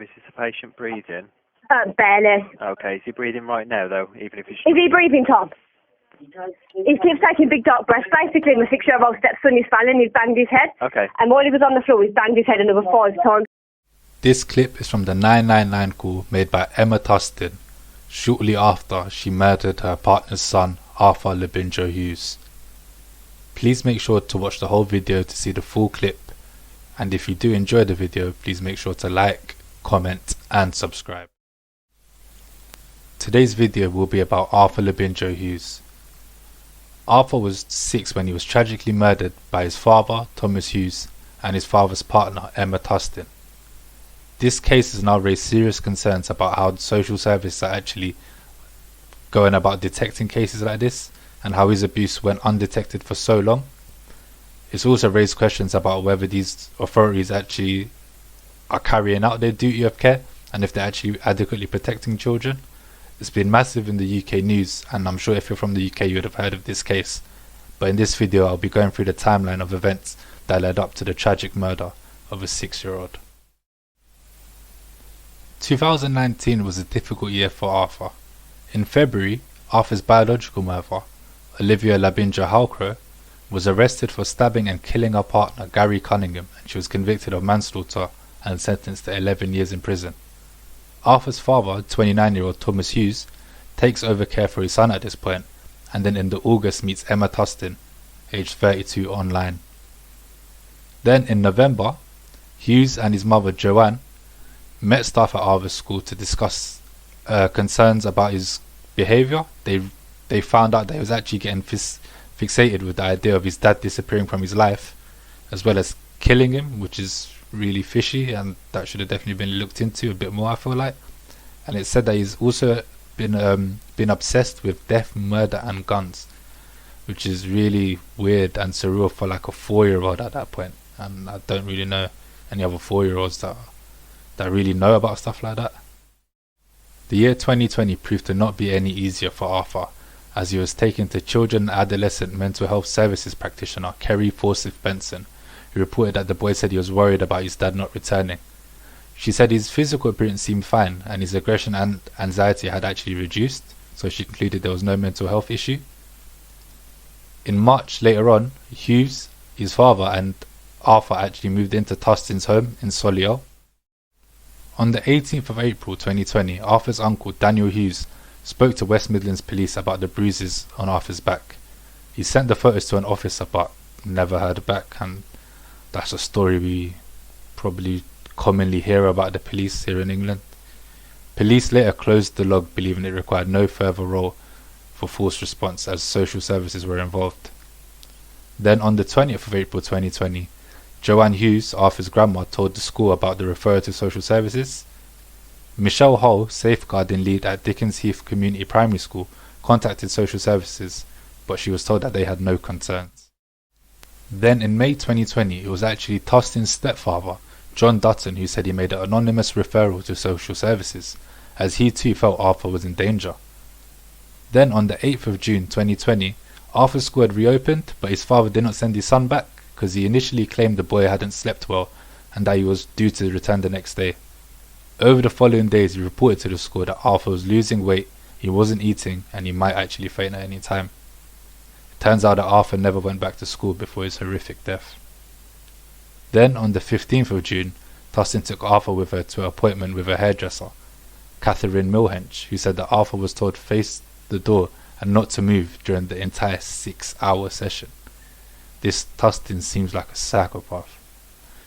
Is the patient breathing? Barely. Okay, is he breathing right now, though, even if he's... Is he breathing, Tom? He keeps taking big dark breaths. Basically, my 6-year-old stepson is falling, he's banged his head. Okay. And while he was on the floor, he's banged his head another 5 times. This clip is from the 999 call made by Emma Tustin shortly after she murdered her partner's son, Arthur Labinjo-Hughes. Please make sure to watch the whole video to see the full clip, and if you do enjoy the video, please make sure to like, comment and subscribe. Today's video will be about Arthur Labinjo-Hughes. Arthur was 6 when he was tragically murdered by his father, Thomas Hughes, and his father's partner, Emma Tustin. This case has now raised serious concerns about how the social services are actually going about detecting cases like this, and how his abuse went undetected for so long. It's also raised questions about whether these authorities actually are carrying out their duty of care, and if they're actually adequately protecting children. It's been massive in the UK news, and I'm sure if you're from the UK you would have heard of this case. But in this video I'll be going through the timeline of events that led up to the tragic murder of a 6-year-old. 2019 was a difficult year for Arthur. In February, Arthur's biological mother, Olivia Labinjo-Hughes, was arrested for stabbing and killing her partner Gary Cunningham, and she was convicted of manslaughter and sentenced to 11 years in prison. Arthur's father, 29-year-old Thomas Hughes, takes over care for his son at this point, and then in August meets Emma Tustin, aged 32, online. Then in November, Hughes and his mother Joanne met staff at Arthur's school to discuss concerns about his behaviour. They found out that he was actually getting fixated with the idea of his dad disappearing from his life, as well as killing him, which is really fishy, and that should have definitely been looked into a bit more, I feel like. And it said that he's also been obsessed with death, murder and guns, which is really weird and surreal for like a 4-year-old at that point. And I don't really know any other 4-year-olds that really know about stuff like that. The year 2020 proved to not be any easier for Arthur, as he was taken to children and adolescent mental health services practitioner Kerry Forsyth Benson, who reported that the boy said he was worried about his dad not returning. She said his physical appearance seemed fine and his aggression and anxiety had actually reduced, so she concluded there was no mental health issue. In March later on, Hughes, his father and Arthur actually moved into Tustin's home in Solihull. On the 18th of April 2020, Arthur's uncle Daniel Hughes spoke to West Midlands Police about the bruises on Arthur's back. He sent the photos to an officer but never heard back, and that's a story we probably commonly hear about the police here in England. Police later closed the log, believing it required no further role for force response as social services were involved. Then on the 20th of April 2020, Joanne Hughes, Arthur's grandma, told the school about the referral to social services. Michelle Hull, safeguarding lead at Dickens Heath Community Primary School, contacted social services, but she was told that they had no concerns. Then in May 2020, it was actually Tustin's stepfather, John Dutton, who said he made an anonymous referral to social services, as he too felt Arthur was in danger. Then on the 8th of June 2020, Arthur's school had reopened, but his father did not send his son back, because he initially claimed the boy hadn't slept well and that he was due to return the next day. Over the following days, he reported to the school that Arthur was losing weight, he wasn't eating, and he might actually faint at any time. It turns out that Arthur never went back to school before his horrific death. Then, on the 15th of June, Tustin took Arthur with her to an appointment with a hairdresser, Catherine Milhench, who said that Arthur was told to face the door and not to move during the entire 6-hour session. This Tustin seems like a psychopath.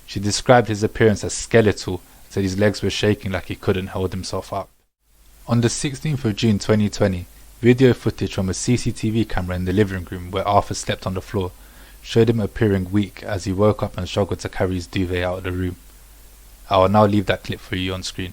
She described his appearance as skeletal, said his legs were shaking like he couldn't hold himself up. On the 16th of June 2020, video footage from a CCTV camera in the living room where Arthur slept on the floor showed him appearing weak as he woke up and struggled to carry his duvet out of the room. I will now leave that clip for you on screen.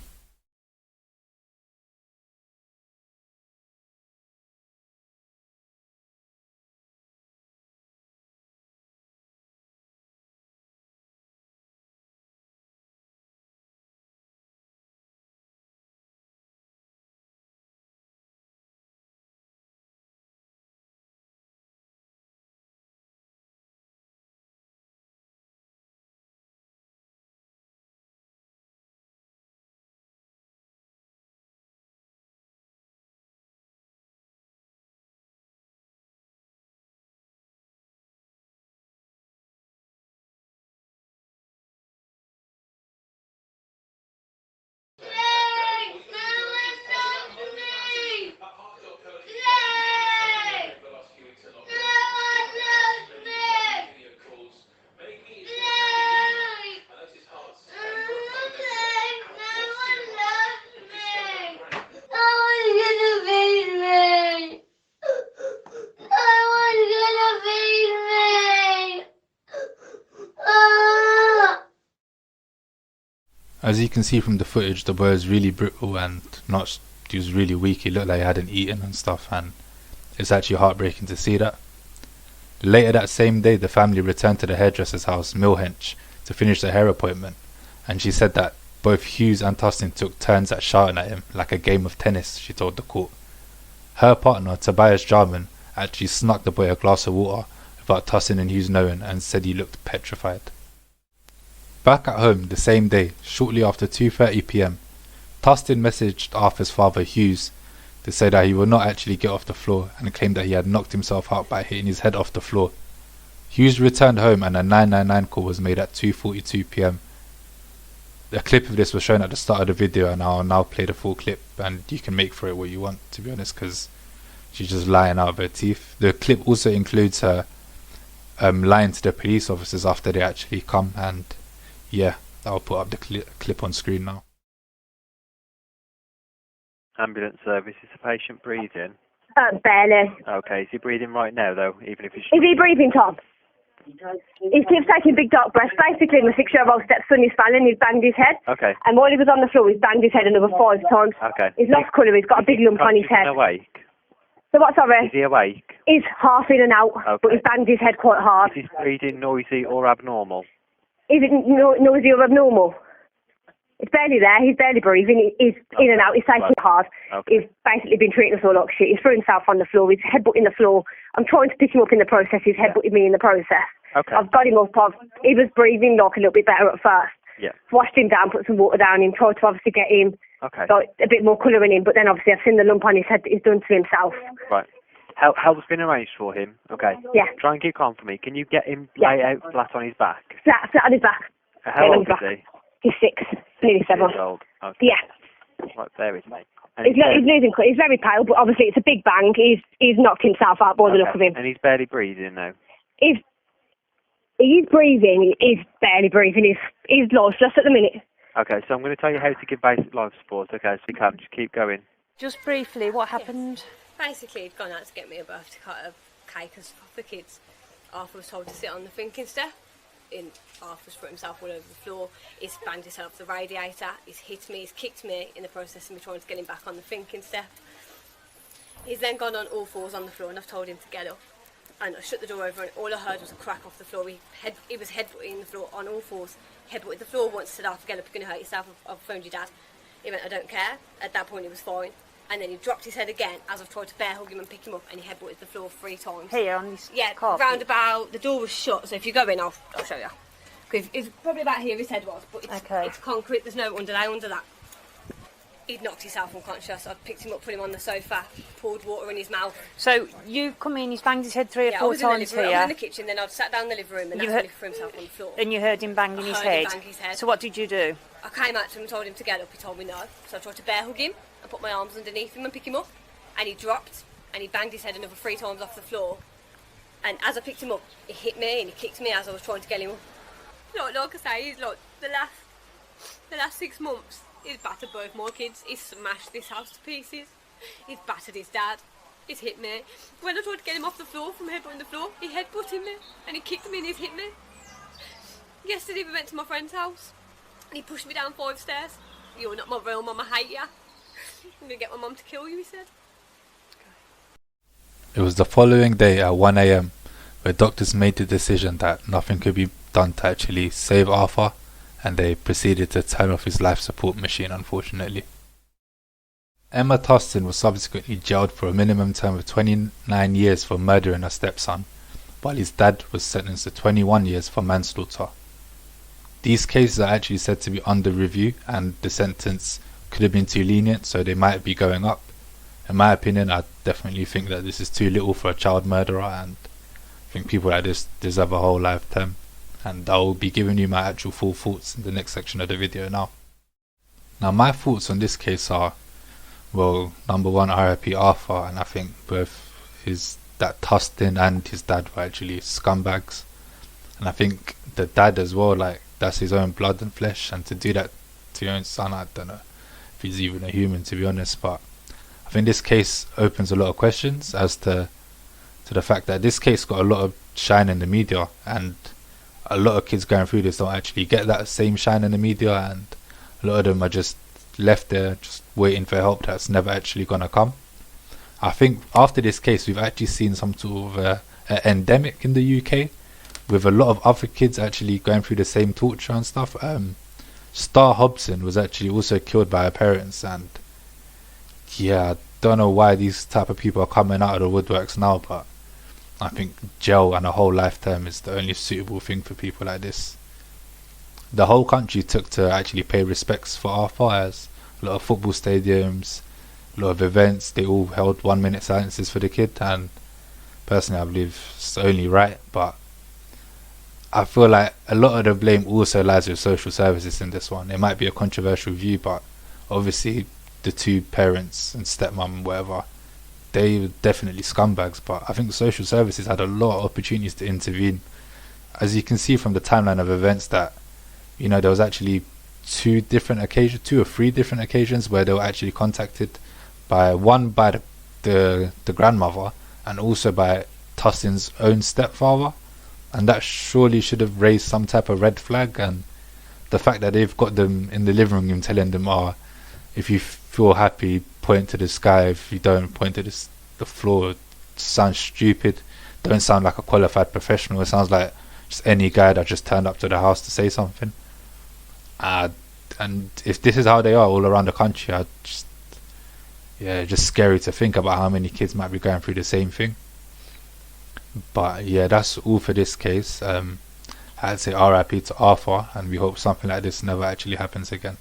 As you can see from the footage, the boy is really brittle and he was really weak. He looked like he hadn't eaten and stuff, and it's actually heartbreaking to see that. Later that same day, the family returned to the hairdresser's house, Millhench, to finish their hair appointment, and she said that both Hughes and Tustin took turns at shouting at him like a game of tennis, she told the court. Her partner, Tobias Jarman, actually snuck the boy a glass of water without Tustin and Hughes knowing, and said he looked petrified. Back at home the same day, shortly after 2:30 p.m, Tustin messaged Arthur's father Hughes to say that he would not actually get off the floor, and claimed that he had knocked himself out by hitting his head off the floor. Hughes returned home and a 999 call was made at 2:42 p.m. A clip of this was shown at the start of the video, and I'll now play the full clip, and you can make for it what you want, to be honest, because she's just lying out of her teeth. The clip also includes her lying to the police officers after they actually come, and yeah, I'll put up the clip on screen now. Ambulance service, is the patient breathing? Barely. Okay, is he breathing right now though, even if he's... Is he breathing, Tom? He keeps taking big dark breaths. Basically, my 6-year-old stepson is fallen, he's banged his head. Okay. And while he was on the floor, he's banged his head another 5 times. Okay. He's lost colour, he's got a big lump on his head. Is he awake? So what, sorry? Is he awake? He's half in and out, but he's banged his head quite hard. Is his breathing noisy or abnormal? Is it noisy or abnormal? It's barely there, he's barely breathing, he's in and out, he's taking it hard. Okay. He's basically been treating us all like shit. He's threw himself on the floor, he's headbutting the floor. I'm trying to pick him up in the process, he's headbutting me in the process. Okay. I've got him up, he was breathing like a little bit better at first. Yeah. Washed him down, put some water down him, tried to obviously get him like, a bit more colour in him, but then obviously I've seen the lump on his head that he's done to himself. Right. Help's been arranged for him. Okay. Yeah. Try and keep calm for me. Can you get him lay out flat on his back? Flat on his back. How old is he? He's 6, nearly 7. 6 years old. Okay. Yeah. Right, there with me. He's losing colour. He's very pale, but obviously it's a big bang. He's knocked himself out by the look of him. And he's barely breathing now. He's breathing. He's barely breathing. He's lost just at the minute. Okay, so I'm going to tell you how to give basic life support. Okay, so you can just keep going. Just briefly, what happened? Basically, he'd gone out to get me a birthday cake and stuff for the kids. Arthur was told to sit on the thinking step. Arthur's put himself all over the floor. He's banged himself off the radiator. He's hit me. He's kicked me in the process of me trying to get him back on the thinking step. He's then gone on all fours on the floor, and I've told him to get up. And I shut the door over, and all I heard was a crack off the floor. He was headbutting the floor on all fours. Headbutted the floor once, said, Arthur, get up, you're going to hurt yourself. I've phoned your dad. He went, I don't care. At that point, he was fine. And then he dropped his head again as I've tried to bear hug him and pick him up, and he headbutted the floor 3 times. Here on this carpet? Round about, the door was shut, so if you go in, I'll show you. It's probably about here his head was, but it's concrete, there's no underlay under that. He'd knocked himself unconscious. I picked him up, put him on the sofa, poured water in his mouth. So you come in, he's banged his head 3 or 4 times here. I was in the kitchen, then I'd sat down in the living room, and that's when he threw himself on the floor. And you heard him banging his head. So what did you do? I came out to him and told him to get up. He told me no. So I tried to bear hug him and put my arms underneath him and pick him up. And he dropped, and he banged his head another 3 times off the floor. And as I picked him up, he hit me and he kicked me as I was trying to get him up. Like I say, he's like the last 6 months, he's battered both my kids. He's smashed this house to pieces. He's battered his dad. He's hit me. When I tried to get him off the floor from headbutting the floor, he headbutted me and he kicked me and he's hit me. Yesterday we went to my friend's house and he pushed me down 5 stairs. You're not my real mum, I hate you. I'm going to get my mum to kill you, he said. It was the following day at 1 a.m. where doctors made the decision that nothing could be done to actually save Arthur, and they proceeded to turn off his life support machine, unfortunately. Emma Tustin was subsequently jailed for a minimum term of 29 years for murdering her stepson, while his dad was sentenced to 21 years for manslaughter. These cases are actually said to be under review, and the sentence could have been too lenient, so they might be going up. In my opinion, I definitely think that this is too little for a child murderer, and I think people like this deserve a whole lifetime. And I'll be giving you my actual full thoughts in the next section of the video now. Now my thoughts on this case are, well, number 1, RIP Arthur, and I think both that Tustin and his dad were actually scumbags. And I think the dad as well, like, that's his own blood and flesh, and to do that to your own son, I don't know if he's even a human, to be honest. But I think this case opens a lot of questions as to the fact that this case got a lot of shine in the media, and a lot of kids going through this don't actually get that same shine in the media, and A lot of them are just left there, just waiting for help that's never actually gonna come. I think after this case, we've actually seen some sort of a endemic in the UK, with a lot of other kids actually going through the same torture and stuff. Star Hobson was actually also killed by her parents, and yeah, I don't know why these type of people are coming out of the woodworks now, but I think jail and a whole lifetime is the only suitable thing for people like this. The whole country took to actually pay respects for Arthur, as a lot of football stadiums, a lot of events, they all held 1 minute silences for the kid, and personally I believe it's only right, but I feel like a lot of the blame also lies with social services in this one. It might be a controversial view, but obviously the two parents and stepmom, whatever, they were definitely scumbags, but I think social services had a lot of opportunities to intervene. As you can see from the timeline of events, that there was actually two or three different occasions where they were actually contacted by the grandmother, and also by Tustin's own stepfather, and that surely should have raised some type of red flag. And the fact that they've got them in the living room telling them, if you feel happy, point to the sky, if you don't, point to the floor, sounds stupid, don't sound like a qualified professional. It sounds like just any guy that just turned up to the house to say something. And if this is how they are all around the country, just scary to think about how many kids might be going through the same thing. But yeah, that's all for this case. I'd say RIP to Arthur, and we hope something like this never actually happens again.